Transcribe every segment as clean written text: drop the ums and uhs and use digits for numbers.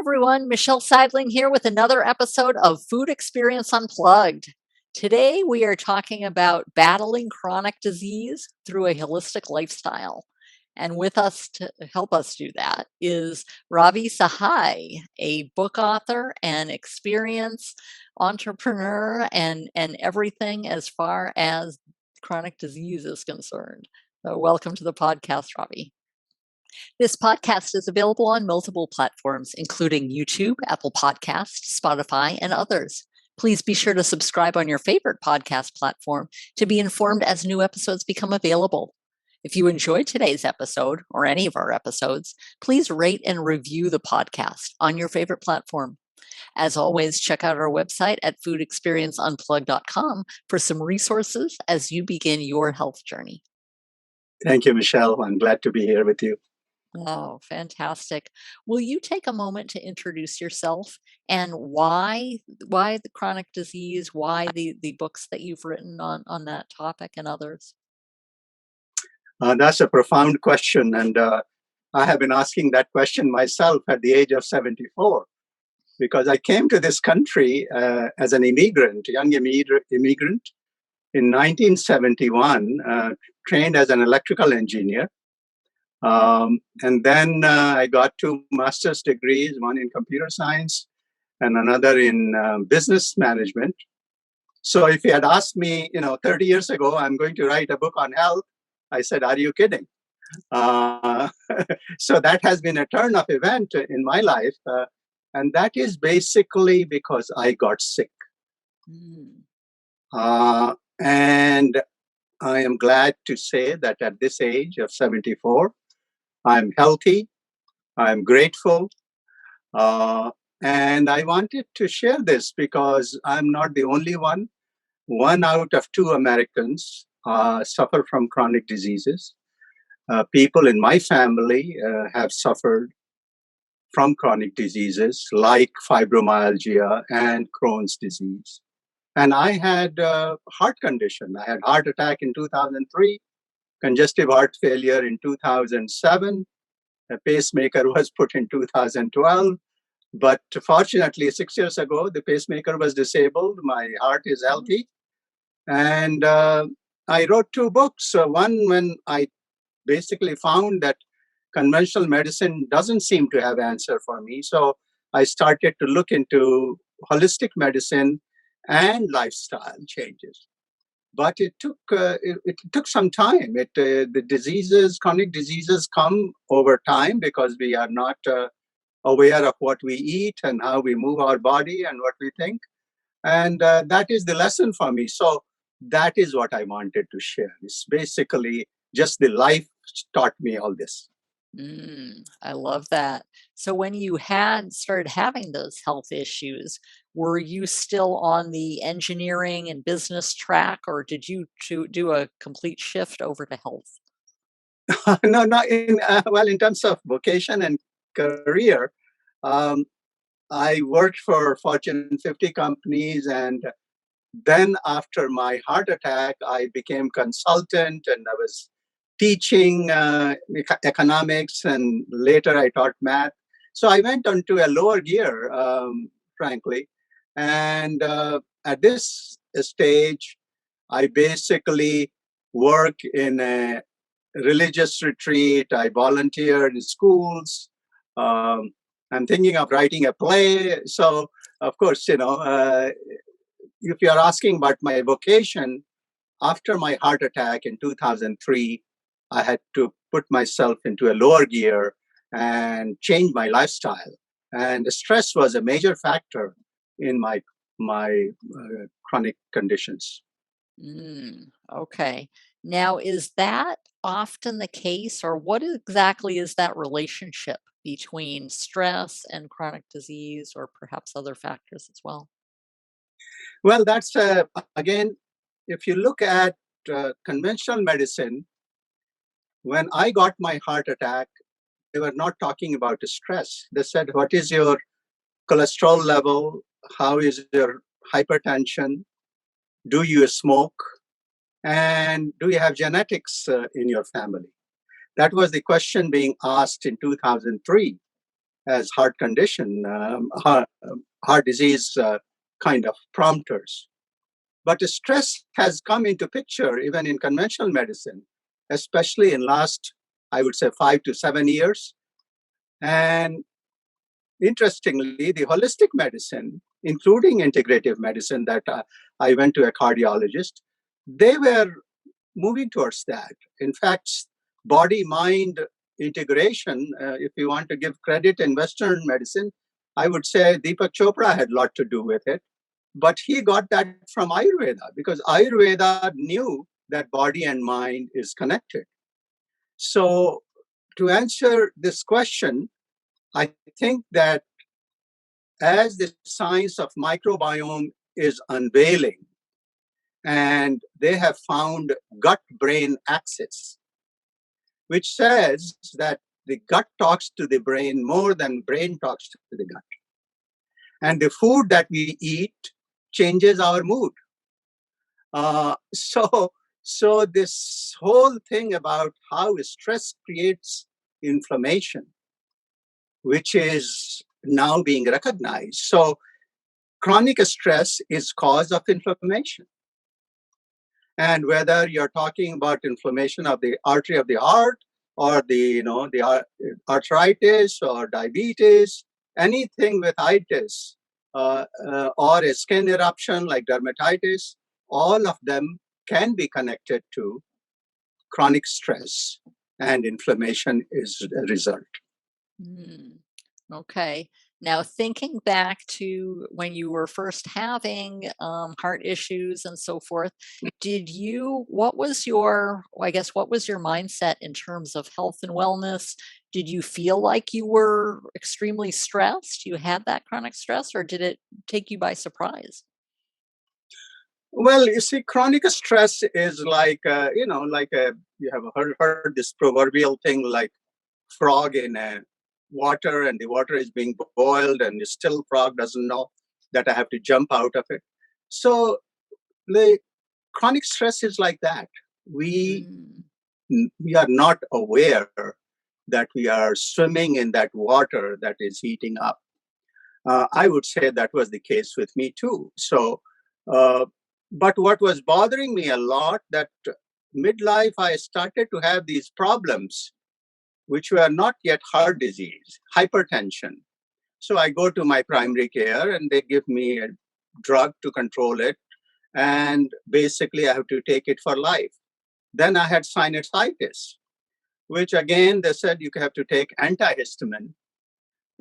everyone. Michelle Seidling here with another episode of Food Experience Unplugged. Today, we are talking about battling chronic disease through a holistic lifestyle. And with us to help us do that is Ravi Sahay, a book author and experience entrepreneur and everything as far as chronic disease is concerned. So welcome to the podcast, Ravi. This podcast is available on multiple platforms, including YouTube, Apple Podcasts, Spotify, and others. Please be sure to subscribe on your favorite podcast platform to be informed as new episodes become available. If you enjoyed today's episode or any of our episodes, please rate and review the podcast on your favorite platform. As always, check out our website at foodexperienceunplugged.com for some resources as you begin your health journey. Thank you, Michelle. I'm glad to be here with you. Oh, fantastic. Will you take a moment to introduce yourself and why the chronic disease, why the books that you've written on that topic and others? That's a profound question. And I have been asking that question myself at the age of 74, because I came to this country as an immigrant, young immigrant in 1971, trained as an electrical engineer. And then I got two master's degrees, one in computer science and another in business management. So if you had asked me, 30 years ago, I'm going to write a book on health, I said, are you kidding? So that has been a turn of event in my life. And that is basically because I got sick. And I am glad to say that at this age of 74, I'm healthy, I'm grateful, and I wanted to share this because I'm not the only one. 1 out of 2 Americans suffer from chronic diseases. People in my family have suffered from chronic diseases like fibromyalgia and Crohn's disease. And I had a heart condition. I had heart attack in 2003. Congestive heart failure in 2007. A pacemaker was put in 2012. But fortunately, 6 years ago, the pacemaker was disabled. My heart is healthy. And I wrote 2 books. One, when I basically found that conventional medicine doesn't seem to have answer for me. So I started to look into holistic medicine and lifestyle changes. But it took some time. The chronic diseases come over time because we are not aware of what we eat and how we move our body and what we think. And that is the lesson for me. So that is what I wanted to share. It's basically just the life taught me all this. I love that. So when you had started having those health issues, were you still on the engineering and business track, or did you do a complete shift over to health? No, not in terms of vocation and career. I worked for Fortune 50 companies, and then after my heart attack, I became consultant, and I was teaching economics, and later I taught math. So I went on to a lower gear, frankly. And at this stage, I basically work in a religious retreat. I volunteer in schools. I'm thinking of writing a play. So, of course, if you're asking about my vocation, after my heart attack in 2003, I had to put myself into a lower gear and change my lifestyle. And the stress was a major factor in my chronic conditions. Okay. Now, is that often the case, or what exactly is that relationship between stress and chronic disease, or perhaps other factors as well? Well, that's again, if you look at conventional medicine, when I got my heart attack, they were not talking about stress. They said, what is your cholesterol level? How is your hypertension? Do you smoke? And do you have genetics in your family? That was the question being asked in 2003. as heart condition, heart disease kind of prompters. But stress has come into picture even in conventional medicine, especially in last, I would say, 5 to 7 years. And interestingly, the holistic medicine, including integrative medicine, that I went to a cardiologist, they were moving towards that. In fact, body mind integration, if you want to give credit in Western medicine, I would say Deepak Chopra had a lot to do with it. But he got that from Ayurveda because Ayurveda knew that body and mind is connected. So, to answer this question, I think that as the science of microbiome is unveiling, and they have found gut brain axis, which says that the gut talks to the brain more than brain talks to the gut. And the food that we eat changes our mood. So this whole thing about how stress creates inflammation, which is now being recognized. So chronic stress is cause of inflammation. And whether you're talking about inflammation of the artery of the heart or the arthritis or diabetes, anything with itis or a skin eruption like dermatitis, all of them can be connected to chronic stress, and inflammation is a result. Okay. Now, thinking back to when you were first having heart issues and so forth, what was your, what was your mindset in terms of health and wellness? Did you feel like you were extremely stressed? You had that chronic stress, or did it take you by surprise? Well, you see, chronic stress is like, you have heard this proverbial thing like frog in a water and the water is being boiled and the still frog doesn't know that I have to jump out of it. So the chronic stress is like that. We are not aware that we are swimming in that water that is heating up. I would say that was the case with me too. So, but what was bothering me a lot that midlife I started to have these problems which were not yet heart disease, hypertension. So I go to my primary care and they give me a drug to control it. And basically I have to take it for life. Then I had sinusitis, which again, they said you have to take antihistamine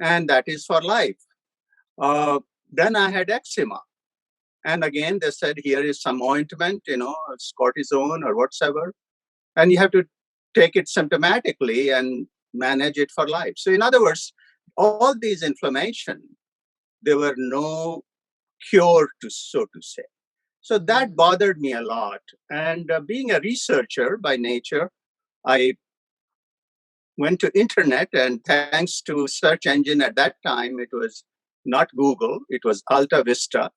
and that is for life. Then I had eczema. And again, they said, here is some ointment, it's cortisone or whatsoever. And you have to take it symptomatically and manage it for life. So in other words, all these inflammation, there were no cure to, so to say. So that bothered me a lot. And being a researcher by nature, I went to internet, and thanks to search engine at that time, it was not Google, it was Alta Vista.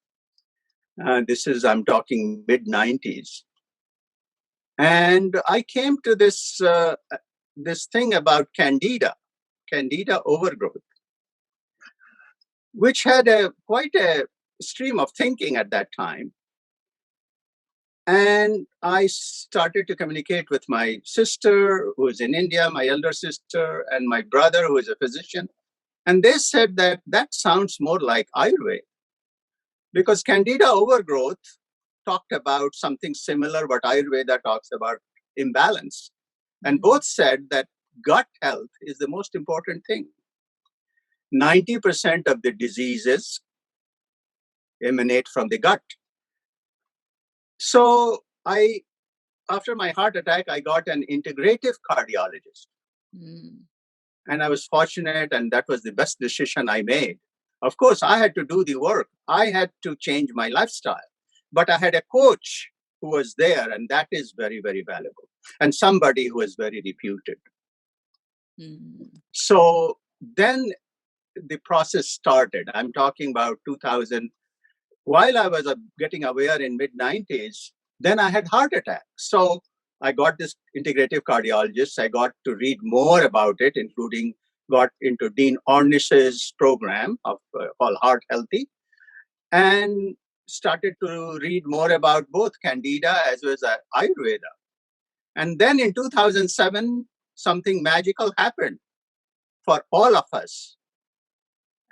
I'm talking mid-90s. And I came to this thing about candida overgrowth, which had quite a stream of thinking at that time. And I started to communicate with my sister, who is in India, my elder sister, and my brother, who is a physician. And they said that sounds more like Ayurveda, because candida overgrowth talked about something similar, but Ayurveda talks about imbalance. And both said that gut health is the most important thing. 90% of the diseases emanate from the gut. So after my heart attack, I got an integrative cardiologist. And I was fortunate, and that was the best decision I made. Of course, I had to do the work. I had to change my lifestyle. But I had a coach who was there, and that is very, very valuable. And somebody who is very reputed. So then the process started. I'm talking about 2000. While I was getting aware in mid-90s, then I had heart attack. So I got this integrative cardiologist. I got to read more about it, including got into Dean Ornish's program of called Heart Healthy, and started to read more about both Candida as well as Ayurveda. And then in 2007, something magical happened for all of us.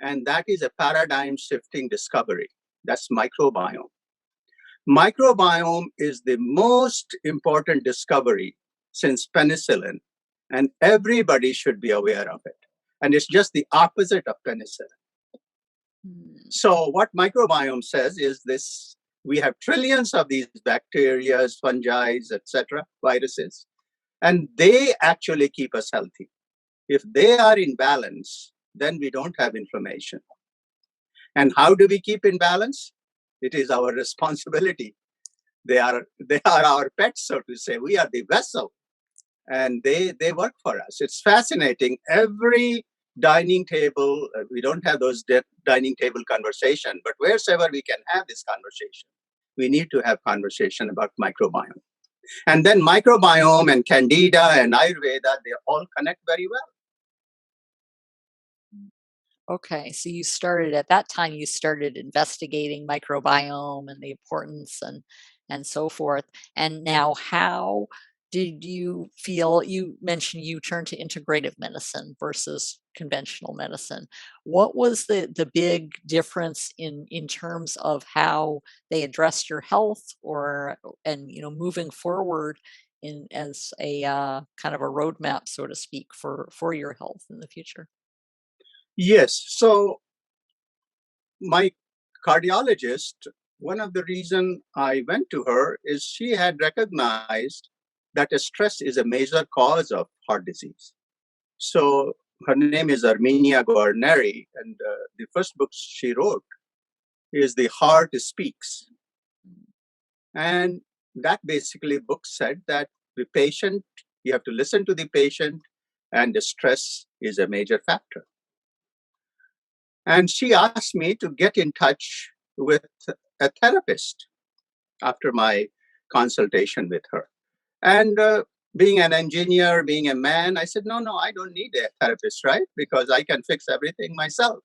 And that is a paradigm shifting discovery. That's microbiome. Microbiome is the most important discovery since penicillin, and everybody should be aware of it. And it's just the opposite of penicillin. So what microbiome says is this: we have trillions of these bacteria, fungi, etc., viruses, and they actually keep us healthy. If they are in balance, then we don't have inflammation. And how do we keep in balance? It is our responsibility. They are our pets, so to say. We are the vessel, and they work for us. It's fascinating. Every dining table, we don't have those dining table conversation, but wherever we can have this conversation, we need to have conversation about microbiome. And then microbiome and Candida and Ayurveda, they all connect very well. Okay, so you started at that time, you started investigating microbiome and the importance and so forth. And now how did you feel you mentioned you turned to integrative medicine versus conventional medicine. What was the big difference in terms of how they addressed your health or and moving forward in as a kind of a roadmap, so to speak, for your health in the future? Yes. So my cardiologist, one of the reason I went to her is she had recognized that stress is a major cause of heart disease. So her name is Armenia Guarneri, and the first book she wrote is The Heart Speaks. And that basically book said that the patient, you have to listen to the patient, and the stress is a major factor. And she asked me to get in touch with a therapist after my consultation with her. And being an engineer, being a man, I said, no, I don't need a therapist, right? Because I can fix everything myself.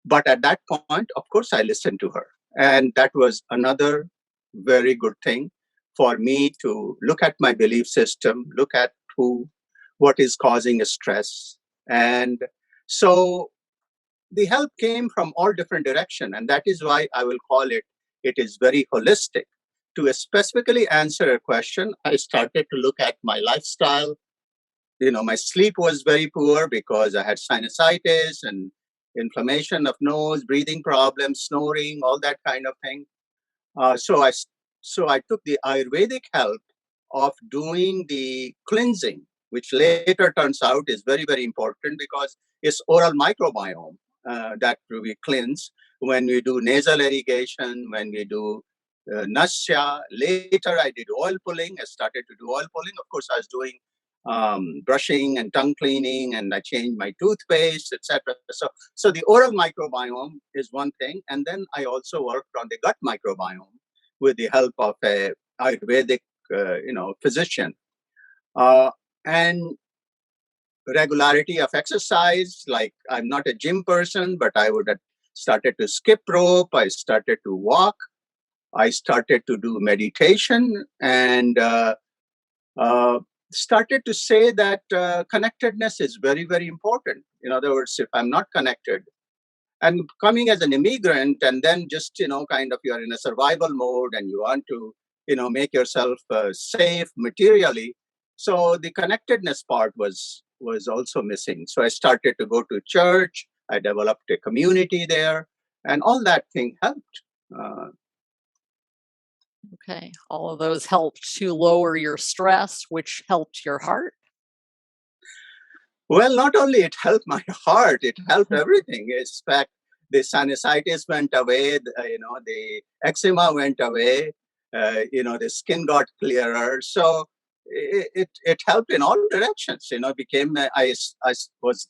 But at that point, of course, I listened to her. And that was another very good thing for me to look at my belief system, look at what is causing stress. And so the help came from all different directions. And that is why I will call it is very holistic. To specifically answer a question, I started to look at my lifestyle. My sleep was very poor because I had sinusitis and inflammation of nose, breathing problems, snoring, all that kind of thing. So I took the Ayurvedic help of doing the cleansing, which later turns out is very, very important because it's oral microbiome that we cleanse when we do nasal irrigation, when we do nasya. Later, I did oil pulling. I started to do oil pulling. Of course, I was doing brushing and tongue cleaning, and I changed my toothpaste, etc. So the oral microbiome is one thing, and then I also worked on the gut microbiome with the help of a Ayurvedic, physician, and regularity of exercise. Like I'm not a gym person, but I would have started to skip rope. I started to walk. I started to do meditation, and started to say that connectedness is very, very important. In other words, if I'm not connected, and coming as an immigrant, and then just kind of you're in a survival mode, and you want to make yourself safe materially. So the connectedness part was also missing. So I started to go to church. I developed a community there, and all that thing helped. Okay, all of those helped to lower your stress, which helped your heart. Well, not only it helped my heart, it helped everything. In fact, the sinusitis went away, the eczema went away, the skin got clearer. So it helped in all directions. Became I was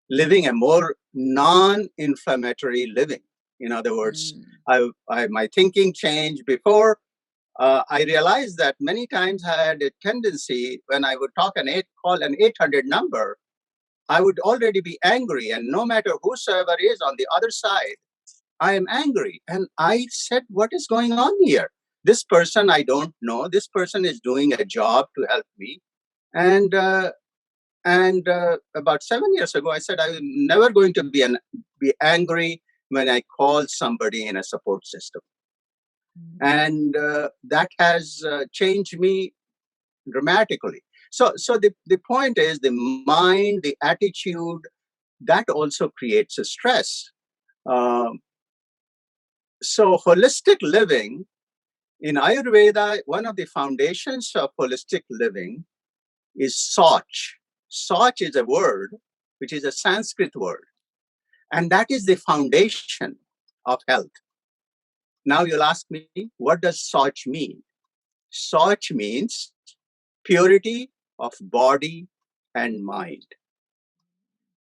living a more non-inflammatory living. In other words, my thinking changed. Before I realized that many times I had a tendency when I would call an 800 number, I would already be angry. And no matter whosoever is on the other side, I am angry. And I said, what is going on here? This person I don't know. This person is doing a job to help me. And about 7 years ago, I said, I'm never going to be angry when I call somebody in a support system. And that has changed me dramatically. So the point is the mind, the attitude, that also creates a stress. Um, so holistic living in Ayurveda, one of the foundations of holistic living is Soch. Soch is a word which is a Sanskrit word, and that is the foundation of health. Now you'll ask me, what does Soch mean? Soch means purity of body and mind.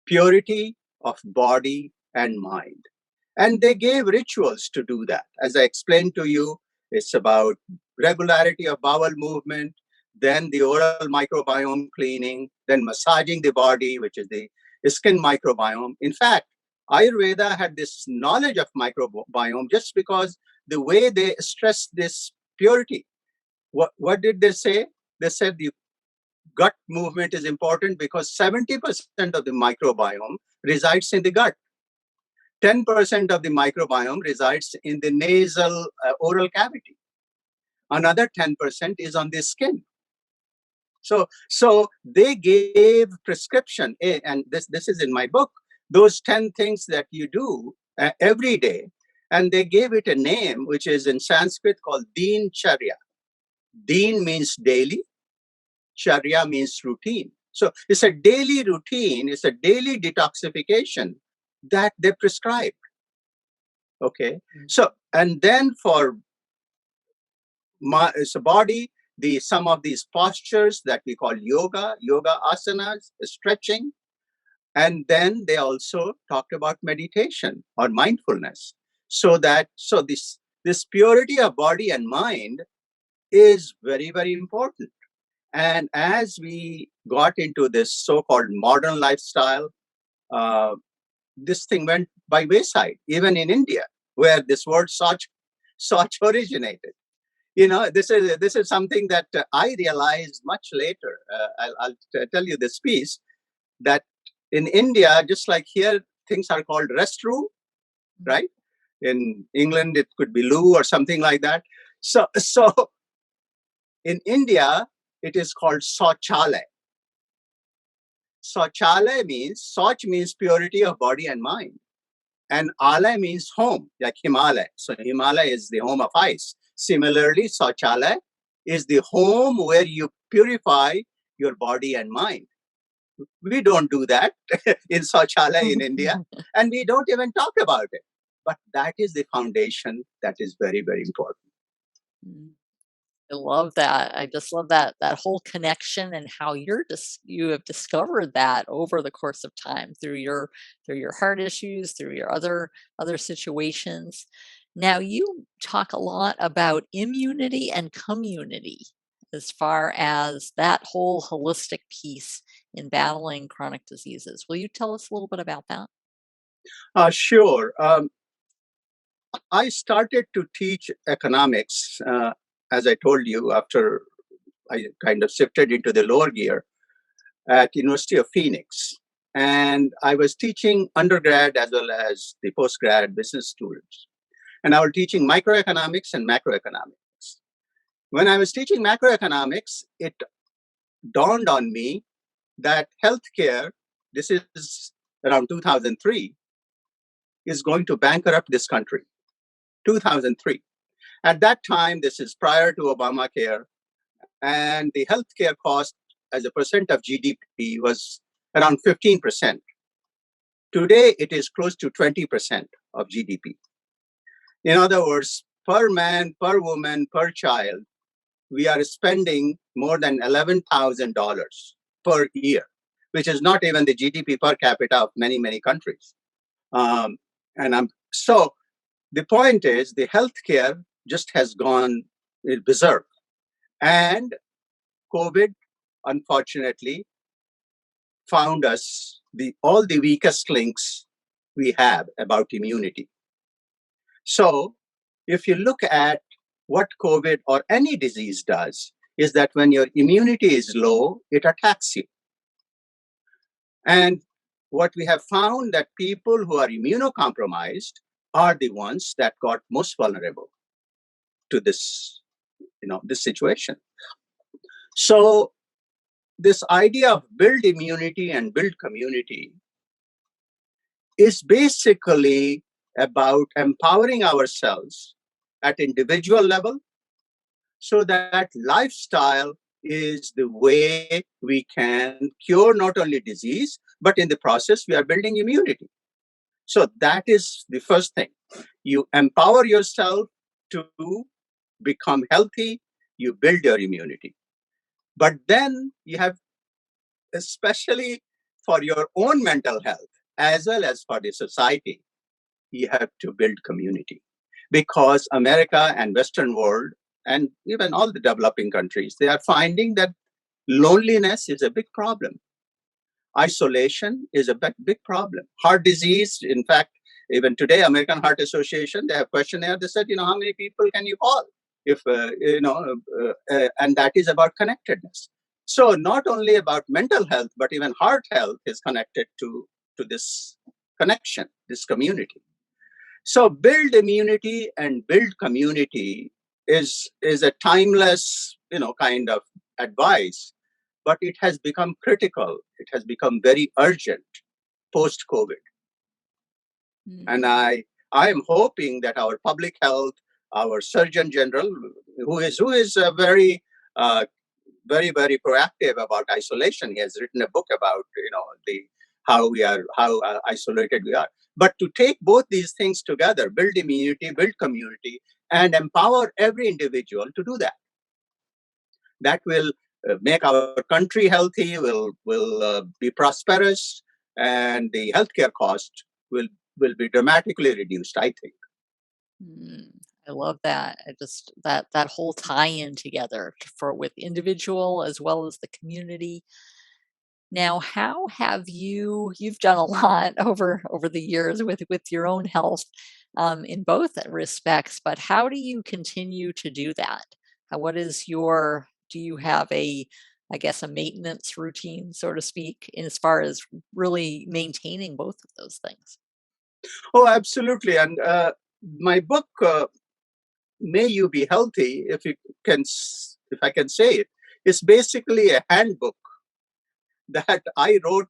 Purity of body and mind. And they gave rituals to do that. As I explained to you, it's about regularity of bowel movement, then the oral microbiome cleaning, then massaging the body, which is the skin microbiome. In fact, Ayurveda had this knowledge of microbiome just because the way they stressed this purity. What did they say? They said the gut movement is important because 70% of the microbiome resides in the gut. 10% of the microbiome resides in the nasal oral cavity. Another 10% is on the skin. So they gave prescription, and this is in my book, those 10 things that you do every day, and they gave it a name, which is in Sanskrit called Deen Charya. Deen means daily, Charya means routine. So it's a daily routine, it's a daily detoxification that they prescribe. Okay. So, and then for body, some of these postures that we call yoga asanas, stretching, and then they also talked about meditation or mindfulness. So this purity of body and mind is very, very important. And as we got into this so-called modern lifestyle, this thing went by wayside, even in India, where this word Soch originated. This is something that I realized much later. I'll tell you this piece, that in India, just like here, things are called restroom, right? In England, it could be loo or something like that. So in India, it is called Sauchalaya. Sauchalaya means, Soch means purity of body and mind. And Alaya means home, like Himalaya. So Himalaya is the home of ice. Similarly, Sauchalaya is the home where you purify your body and mind. We don't do that in Sauchalaya in India, and we don't even talk about it. But that is the foundation that is very, very important. I love that. I just love that whole connection and how you have discovered that over the course of time through your heart issues, through your other situations. Now you talk a lot about immunity and community as far as that whole holistic piece in battling chronic diseases. Will you tell us a little bit about that? Sure. I started to teach economics, as I told you, after I kind of shifted into the lower gear at University of Phoenix. And I was teaching undergrad as well as the postgrad business students. And I was teaching microeconomics and macroeconomics. When I was teaching macroeconomics, it dawned on me that healthcare, this is around 2003, is going to bankrupt this country. 2003. At that time, this is prior to Obamacare, and the healthcare cost as a percent of GDP was around 15%. Today, it is close to 20% of GDP. In other words, per man, per woman, per child, we are spending more than $11,000 per year, which is not even the GDP per capita of many, many countries. So the point is, the healthcare just has gone berserk. And COVID, unfortunately, found us all the weakest links we have about immunity. So if you look at what COVID or any disease does, is that when your immunity is low, it attacks you. And what we have found that people who are immunocompromised are the ones that got most vulnerable to this situation. So this idea of build immunity and build community is basically about empowering ourselves at individual level so that lifestyle is the way we can cure not only disease, but in the process, we are building immunity. So that is the first thing. You empower yourself to become healthy, you build your immunity. But then you have, especially for your own mental health, as well as for the society, you have to build community. Because America and Western world, and even all the developing countries, they are finding that loneliness is a big problem. Isolation is a big problem. Heart disease, in fact, even today, American Heart Association, they have questionnaire. They said, how many people can you call? If and that is about connectedness. So not only about mental health, but even heart health is connected to this connection, this community. So build immunity and build community is a timeless, kind of advice, but it has become critical. It has become very urgent post-COVID. And I am hoping that our public health, our Surgeon General, who is very very, very proactive about isolation. He has written a book about how isolated we are. But to take both these things together, build immunity, build community, and empower every individual to do that. That will make our country healthy, will be prosperous, and the healthcare cost will be dramatically reduced, I think. I love that. I just that whole tie-in together with individual as well as the community. Now, how have you've done a lot over the years with your own health in both respects, but how do you continue to do that? What is do you have I guess, a maintenance routine, so to speak, as far as really maintaining both of those things? Oh, absolutely. And my book, May You Be Healthy, if I can say it, is basically a handbook that I wrote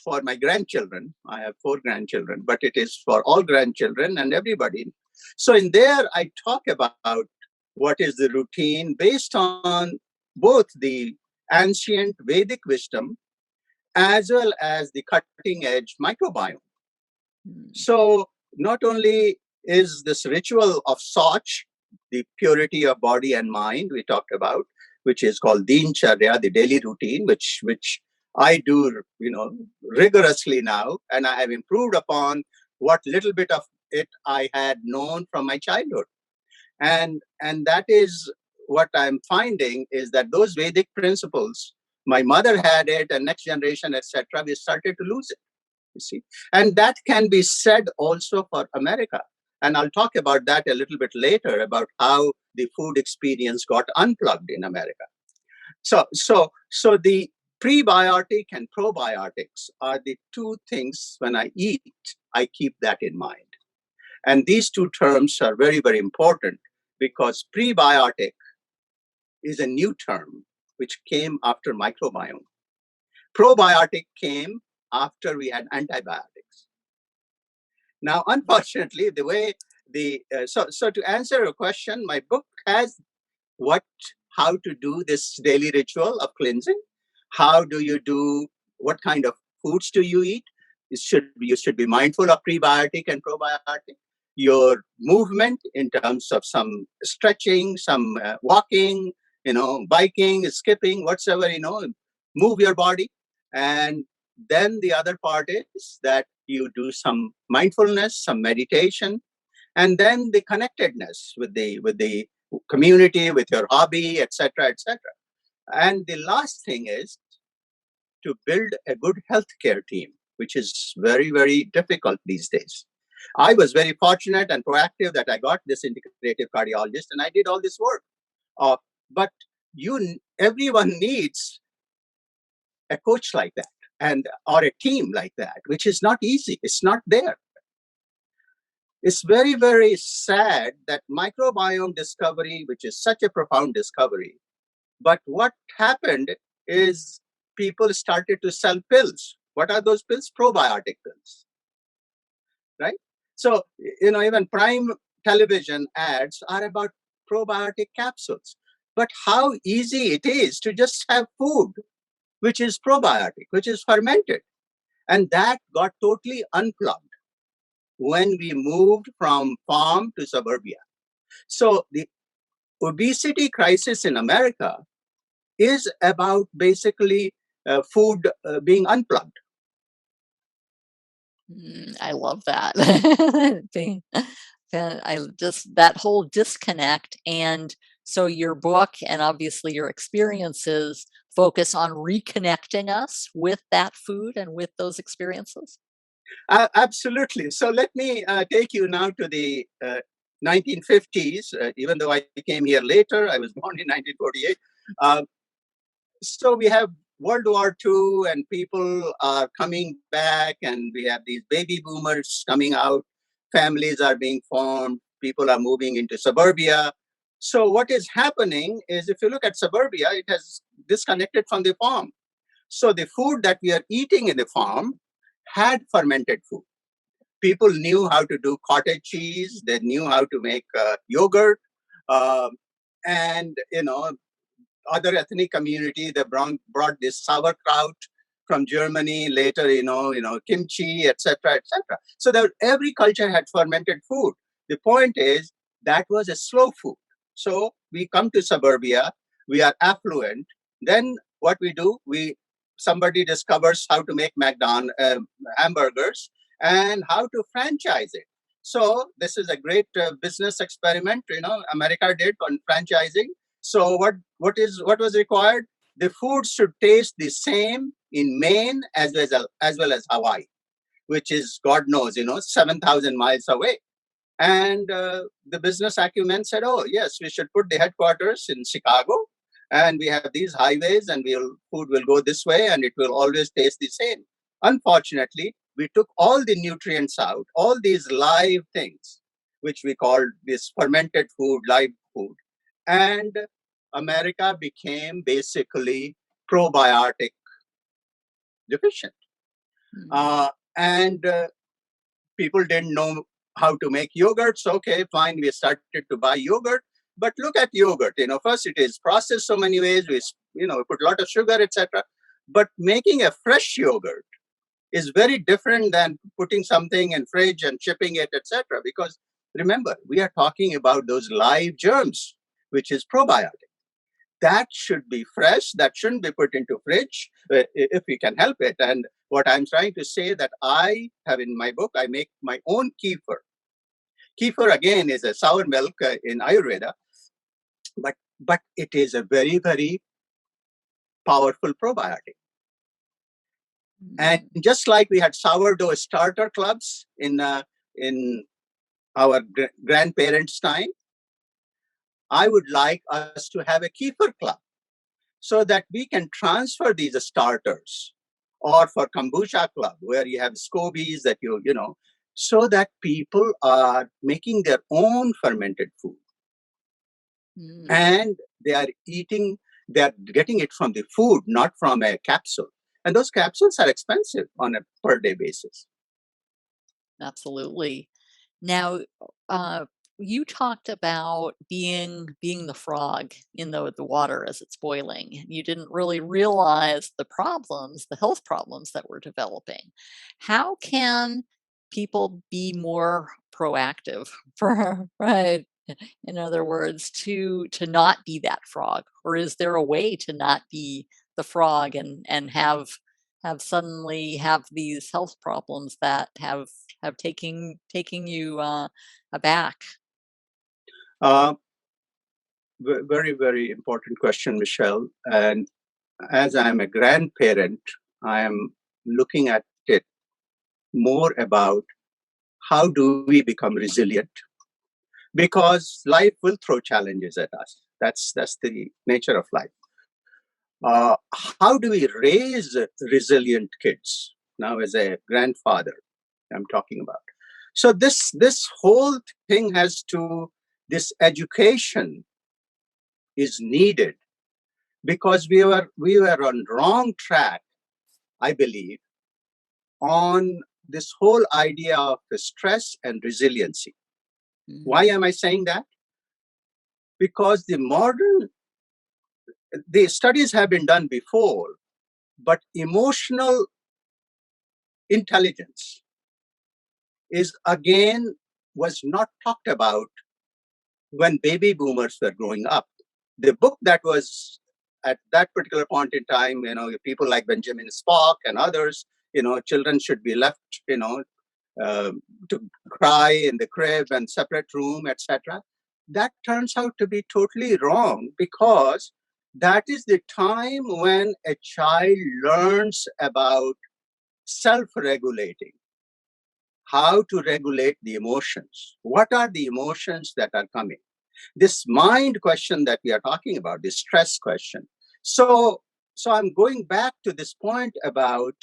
for my grandchildren. I have 4 grandchildren, but it is for all grandchildren and everybody. So in there, I talk about what is the routine based on both the ancient Vedic wisdom as well as the cutting edge microbiome. So not only is this ritual of Soch, the purity of body and mind we talked about, which is called Dincharya, the daily routine, which I do, rigorously now, and I have improved upon what little bit of it I had known from my childhood. And that is what I'm finding is that those Vedic principles, my mother had it, and next generation, etc., we started to lose it. You see, and that can be said also for America. And I'll talk about that a little bit later about how the food experience got unplugged in America. So the prebiotic and probiotics are the two things when I eat, I keep that in mind. And these two terms are very, very important because prebiotic is a new term which came after microbiome. Probiotic came after we had antibiotics. Now, unfortunately, the way so to answer your question, my book has how to do this daily ritual of cleansing. How do you do? What kind of foods do you eat? You should be mindful of prebiotic and probiotic. Your movement in terms of some stretching, some walking, biking, skipping, whatsoever, move your body. And then the other part is that you do some mindfulness, some meditation, and then the connectedness with the community, with your hobby, etc., etc. And the last thing is to build a good healthcare team, which is very, very difficult these days. I was very fortunate and proactive that I got this integrative cardiologist and I did all this work. But everyone needs a coach like that and or a team like that, which is not easy. It's not there. It's very, very sad that microbiome discovery, which is such a profound discovery, but what happened is people started to sell pills. What are those pills? Probiotic pills, right? So, even prime television ads are about probiotic capsules. But how easy it is to just have food which is probiotic, which is fermented. And that got totally unplugged when we moved from farm to suburbia. So the obesity crisis in America is about basically food being unplugged. I love that. I just that whole disconnect. And so your book and obviously your experiences focus on reconnecting us with that food and with those experiences. Absolutely. So let me take you now to the 1950s. Even though I came here later, I was born in 1948. Uh, so we have World War II, and people are coming back, and we have these baby boomers coming out. Families are being formed. People are moving into suburbia. So what is happening is, if you look at suburbia, it has disconnected from the farm. So the food that we are eating in the farm had fermented food. People knew how to do cottage cheese. They knew how to make yogurt, um, and other ethnic community. They brought this sauerkraut from Germany. Later, kimchi, etc., etc. So every culture had fermented food. The point is that was a slow food. So we come to suburbia. We are affluent. Then what we do? Somebody discovers how to make hamburgers and how to franchise it. So this is a great business experiment. America did on franchising. So what was required? The food should taste the same in Maine as well as Hawaii, which is God knows 7,000 miles away. And the business acumen said, "Oh yes, we should put the headquarters in Chicago, and we have these highways, and food will go this way, and it will always taste the same." Unfortunately, we took all the nutrients out, all these live things, which we called this fermented food, live food, and America became basically probiotic deficient. Mm. And people didn't know how to make yogurts. Okay, fine, we started to buy yogurt. But look at yogurt. First it is processed so many ways. We put a lot of sugar, etc. But making a fresh yogurt is very different than putting something in fridge and shipping it, etc. Because remember, we are talking about those live germs, which is probiotic. That should be fresh. That shouldn't be put into fridge if we can help it. And what I'm trying to say that I have in my book, I make my own kefir. Kefir again is a sour milk in Ayurveda, but it is a very, very powerful probiotic. And Mm. just like we had sourdough starter clubs in our grandparents' time, I would like us to have a kefir club so that we can transfer these starters, or for kombucha club where you have scobies that so that people are making their own fermented food Mm. and they're getting it from the food, not from a capsule. And those capsules are expensive on a per day basis. Absolutely. Now, uh, you talked about being the frog in the water as it's boiling. You didn't really realize the health problems that were developing. How can people be more proactive for right? In other words, to not be that frog, or is there a way to not be the frog and have suddenly have these health problems that have taking you aback? Uh, Very, very important question, Michelle. And as I'm a grandparent, I am looking at it more about how do we become resilient, because life will throw challenges at us. That's the nature of life. Uh, how do we raise resilient kids? Now, as a grandfather, I'm talking about. So this whole thing has to, this education is needed, because we were on wrong track, I believe, on this whole idea of stress and resiliency. Why am I saying that? Because the studies have been done before, but emotional intelligence is again was not talked about when baby boomers were growing up. The book that was at that particular point in time, people like Benjamin Spock and others, children should be left, uh, to cry in the crib and separate room, etc. That turns out to be totally wrong, because that is the time when a child learns about self-regulating, how to regulate the emotions. What are the emotions that are coming? This mind question that we are talking about, this stress question. So I'm going back to this point about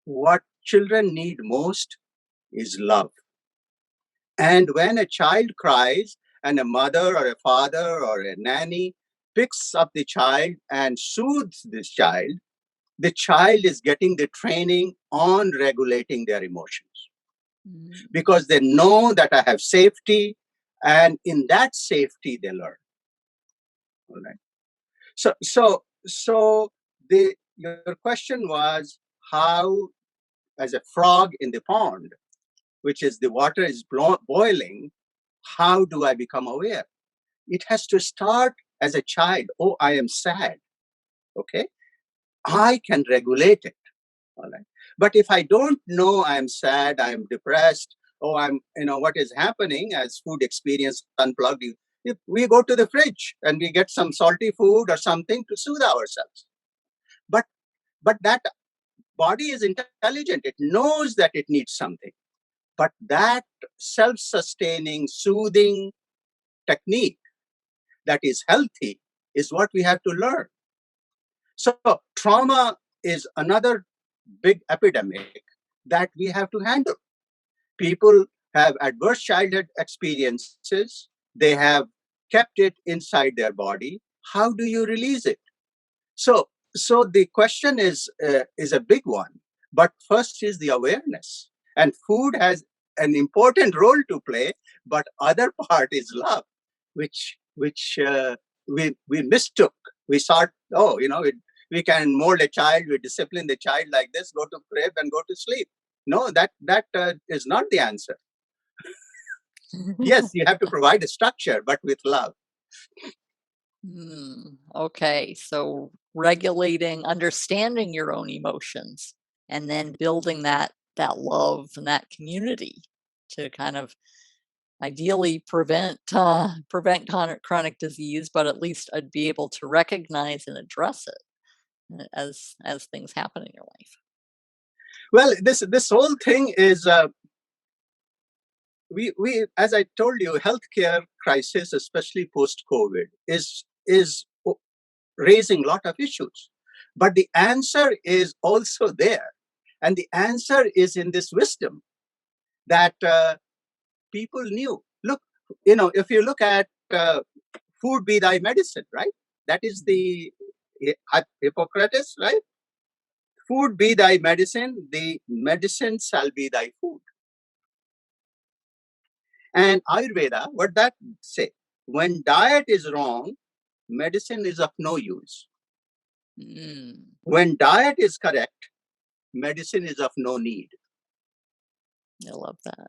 what children need most is love. And when a child cries and a mother or a father or a nanny picks up the child and soothes this child, the child is getting the training on regulating their emotions, because they know that I have safety, and in that safety they learn. All right. So your question was how, as a frog in the pond, which is the water is boiling, how do I become aware? It has to start as a child. Oh, I am sad. Okay, I can regulate it. All right. But if I don't know I'm sad, I'm depressed, what is happening as food experience unplugged, if we go to the fridge and we get some salty food or something to soothe ourselves. But that body is intelligent. It knows that it needs something. But that self-sustaining, soothing technique that is healthy is what we have to learn. So trauma is another big epidemic that we have to handle. People have adverse childhood experiences. They have kept it inside their body. How do you release it? So, so the question is a big one. But first is the awareness, and food has an important role to play. But other part is love, which we mistook. We thought, oh, we can mold a child, we discipline the child like this, go to crib and go to sleep. No, that is not the answer. Yes, you have to provide a structure, but with love. Okay, so regulating, understanding your own emotions, and then building that love and that community to kind of ideally prevent chronic disease, but at least I'd be able to recognize and address it as things happen in your life. Well, this whole thing is we as I told you, healthcare crisis, especially post COVID, is raising a lot of issues. But the answer is also there, and the answer is in this wisdom that people knew. Look, if you look at food be thy medicine, right? That is the Hippocrates, right? Food be thy medicine, the medicine shall be thy food. And Ayurveda, what that say? When diet is wrong, medicine is of no use. When diet is correct, medicine is of no need. I love that.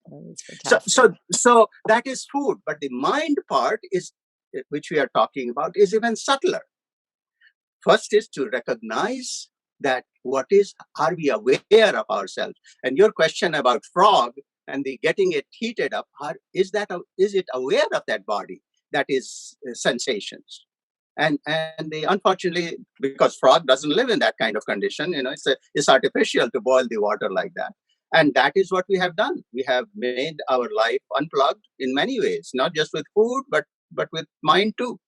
That is So that is food, but the mind part is, which we are talking about, is even subtler. First is to recognize that are we aware of ourselves? And your question about frog and the getting it heated up, is it aware of that body, that is sensations? And unfortunately, because frog doesn't live in that kind of condition, it's artificial to boil the water like that. And that is what we have done. We have made our life unplugged in many ways, not just with food, but with mind too.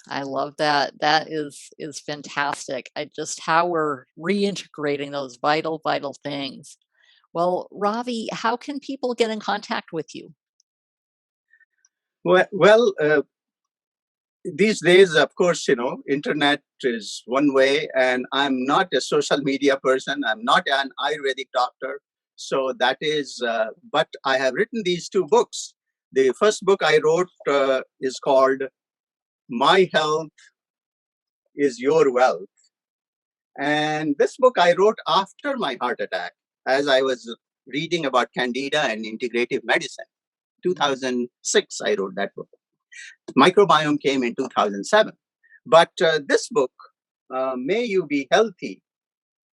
I love that. That is fantastic. I just how we're reintegrating those vital, vital things. Well, Ravi, how can people get in contact with you? Well, these days, of course, internet is one way, and I'm not a social media person. I'm not an Ayurvedic doctor. So that is, but I have written these two books. The first book I wrote is called My Health is Your Wealth. And this book I wrote after my heart attack, as I was reading about Candida and integrative medicine. 2006, I wrote that book. Microbiome came in 2007. But this book, May You Be Healthy,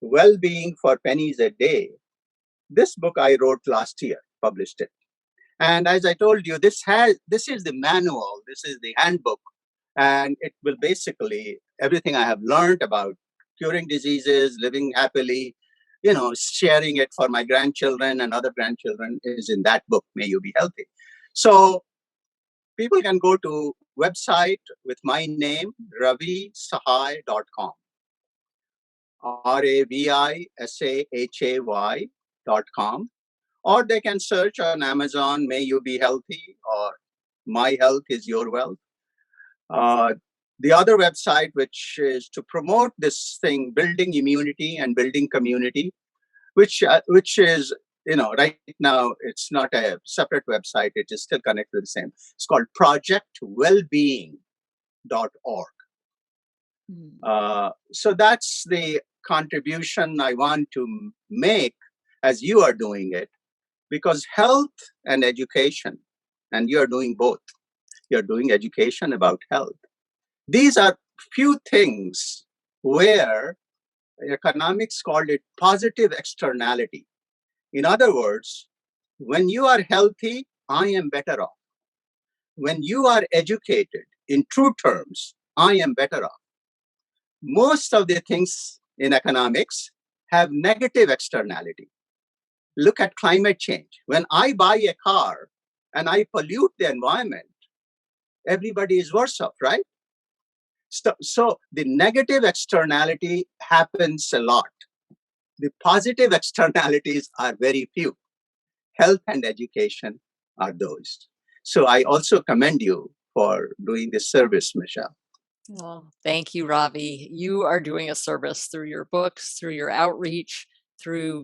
Well-Being for Pennies a Day, this book I wrote last year, published it. And as I told you, this is the manual, this is the handbook, and it will basically everything I have learned about curing diseases, living happily, sharing it for my grandchildren and other grandchildren is in that book, May You Be Healthy. So people can go to website with my name, ravisahay.com, RAVISAHAY.com, or they can search on Amazon, May You Be Healthy, or My Health is Your Wealth. The other website, which is to promote this thing, building immunity and building community, which is, right now, it's not a separate website. It is still connected to the same. It's called projectwellbeing.org. So that's the contribution I want to make as you are doing it, because health and education, and you are doing both. You're doing education about health. These are few things where economics called it positive externality. In other words, when you are healthy, I am better off. When you are educated, in true terms, I am better off. Most of the things in economics have negative externality. Look at climate change. When I buy a car and I pollute the environment, everybody is worse off, right? So the negative externality happens a lot. The positive externalities are very few. Health and education are those. So I also commend you for doing this service, Michelle. Well, thank you, Ravi. You are doing a service through your books, through your outreach, through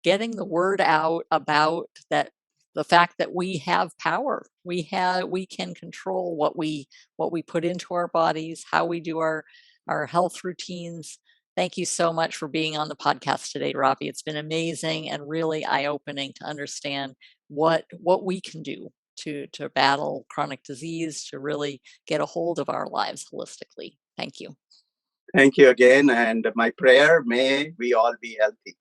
getting the word out about that the fact that we have power. We can control what we put into our bodies, how we do our health routines. Thank you so much for being on the podcast today, Ravi. It's been amazing and really eye-opening to understand what we can do to battle chronic disease, to really get a hold of our lives holistically. Thank you. Thank you again. And my prayer, may we all be healthy.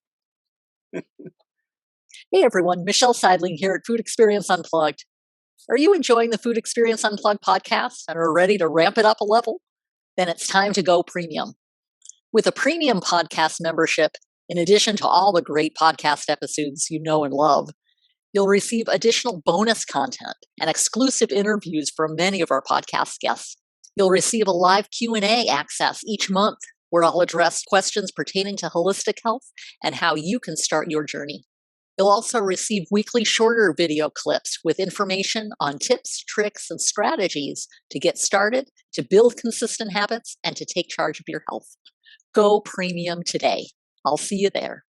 Hey everyone, Michelle Seidling here at Food Experience Unplugged. Are you enjoying the Food Experience Unplugged podcast and are ready to ramp it up a level? Then it's time to go premium. With a premium podcast membership, in addition to all the great podcast episodes you know and love, you'll receive additional bonus content and exclusive interviews from many of our podcast guests. You'll receive a live Q&A access each month where I'll address questions pertaining to holistic health and how you can start your journey. You'll also receive weekly shorter video clips with information on tips, tricks, and strategies to get started, to build consistent habits, and to take charge of your health. Go premium today. I'll see you there.